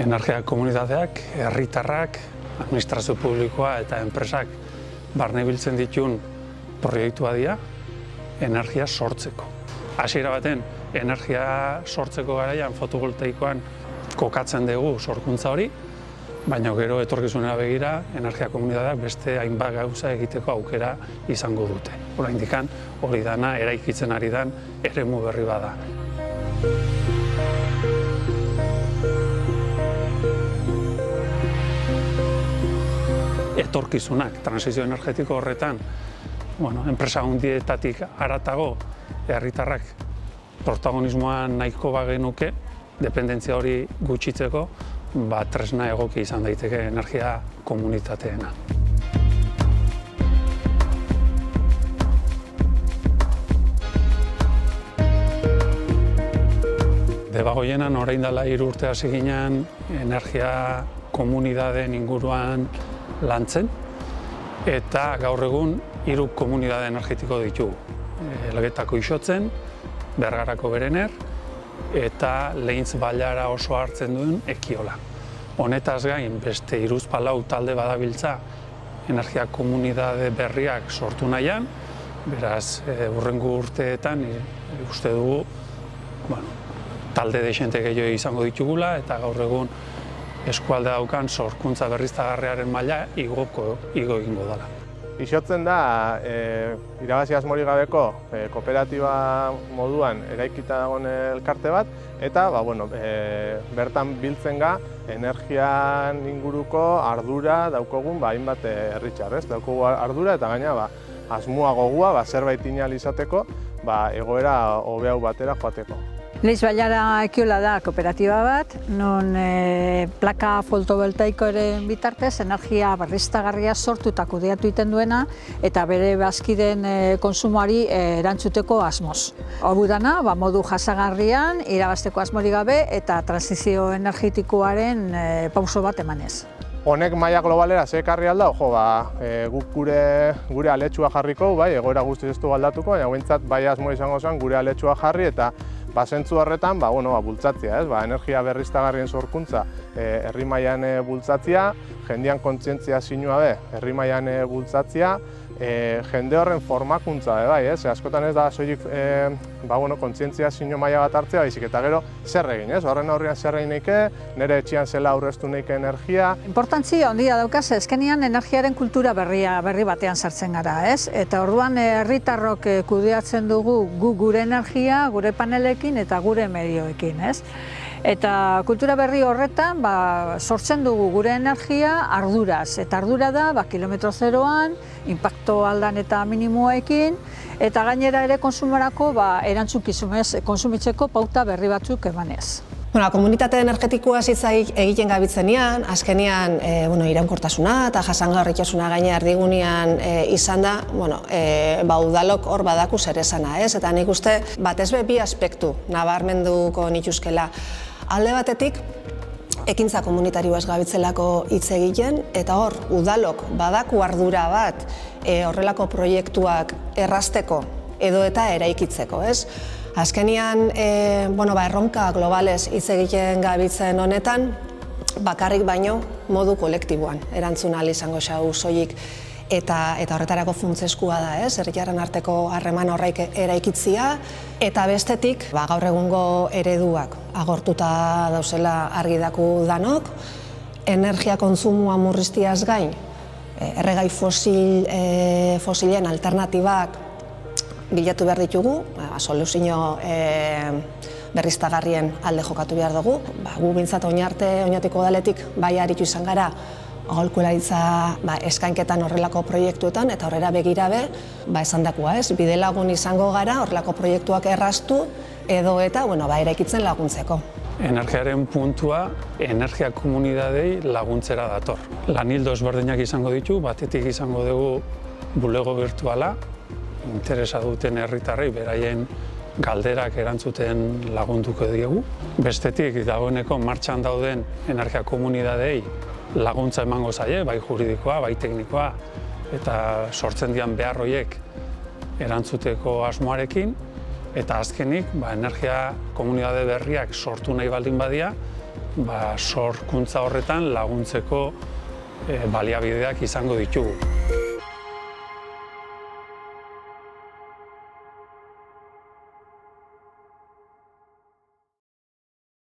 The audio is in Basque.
Energia komunitateak, herritarrak, administrazio publikoa eta enpresak barne biltzen dituen proiektua dira energia sortzeko. Hasiera baten, energia sortzeko garaian fotovoltaikoan kokatzen dugu sorkuntza hori, baina gero etorkizunera begira energia komunitateak beste hainbat gauza egiteko aukera izango dute. Oraindik hori dana eraikitzen ari den eremu berri bada. Etorkizunak, transizio energetiko horretan, enpresa handietatik haratago herritarrak protagonismoa nahiko bagenuke, dependentzia hori gutxitzeko, tresna egoki izan daiteke energia komunitateena. Debagoienan orain dela 3 urte hasi ginen energia komunitateen inguruan lantzen, eta gaur egun 3 komunitate energetiko ditugu. Elgetako Isotzen, Bergarako Berener, eta Lehintz Bailara oso hartzen duen Ekiola. Honetaz gain, beste 3-4 talde badabiltza energia komunitate berriak sortu nahian, beraz, hurrengo urteetan uste dugu talde dexente gehiago izango ditugula, eta gaur egun eskualde daukan sorkuntza berriztagarriaren maila igo egingo dela. Isotzen da, irabazi asmorik gabeko kooperatiba moduan eraikita dagoen elkarte bat, eta bertan biltzen ga energian inguruko ardura daukogun hainbat herritar, daukogu ardura eta gaina asmoa gogua zerbait inal izateko egoera hobe hau batera joateko. Lehintz Bailara Ekiola da kooperatiba bat, non plaka fotovoltaikoaren bitartez energia berriztagarria sortu eta kudeatu egiten duena eta bere bazkideen kontsumoari erantzuteko asmoz. Hau dana, modu jasangarrian, irabazteko asmorik gabe eta transizio energetikoaren pauso bat emanez. Honek maila globalera ze ekarri aldau, guk gure aletxua jarriko, egoera guztiz ez du aldatuko, baina behintzat asmo izango zen gure aletxua jarri eta zentzu horretan bultzatzea, energia berriztagarrien sorkuntza herri mailan bultzatzea, jendean kontzientzia zinua herri mailan bultzatzea, jende horren formakuntza askotan ez da soilik kontzientzia zinu maila bat hartzea, baizik eta gero zer egin, horren aurrean zer egin neike, nire etxean zela aurreztu neike energia. Importantzia handia daukaz, ezkenean energiaren kultura berri batean sartzen gara, eta orduan herritarrok kudeatzen dugu gure energia, gure panelekin eta gure medioekin, Eta kultura berri horretan sortzen dugu gure energia arduraz, eta ardura da kilometro zeroan, inpakto aldan eta minimoekin, eta gainera ere konsumorako erantzukizunez konsumitzeko pauta berri batzuk emanez. Komunitate energetikoa egiten gabitzenean, azkenean iraunkortasuna eta jasangarritasuna gaina erdigunean izan da, udalok hor badaku zer esana, eta nik uste batez be 2 aspektu nabarmenduko nituzkela. Alde batetik, ekintza komunitarioaz gabitzelako hitz egiten, eta hor udalok badaku ardura bat horrelako proiektuak errazteko edo eta eraikitzeko, Azkenean, erronka globalez hitz egiten gabitzen honetan, bakarrik baino modu kolektiboan erantzun ahal izango xau soilik eta horretarako funtsezkoa da, herritarren arteko harreman horrek eraikitzea, eta bestetik, gaur egungo ereduak agortuta dauzela argi daku danok, energia kontsumoa murriztiaz gain, erregai fosilen alternatibak bilatu behar ditugu, soluzio berriztagarrien alde jokatu behar dugu. Gu bintzat oinartiko udaletik aritu izan gara aholkularitza eskainketan horrelako proiektuetan eta horrela begirabe esandakoa, bidelagun izango gara horrelako proiektuak erraztu edo eta eraikitzen laguntzeko. Energiaren puntua energia komunitatei laguntzera dator. Lan ildo ezberdinak izango ditu, batetik izango dugu bulego virtuala, interesa duten herritarrei beraien galderak erantzuten lagunduko diegu. Bestetik dagoeneko martxan dauden energia komunitatei laguntza emango zaie, bai juridikoa, bai teknikoa, eta sortzen dian behar horiek erantzuteko asmoarekin, eta azkenik energia komunitate berriak sortu nahi baldin badia, sorkuntza horretan laguntzeko baliabideak izango ditugu.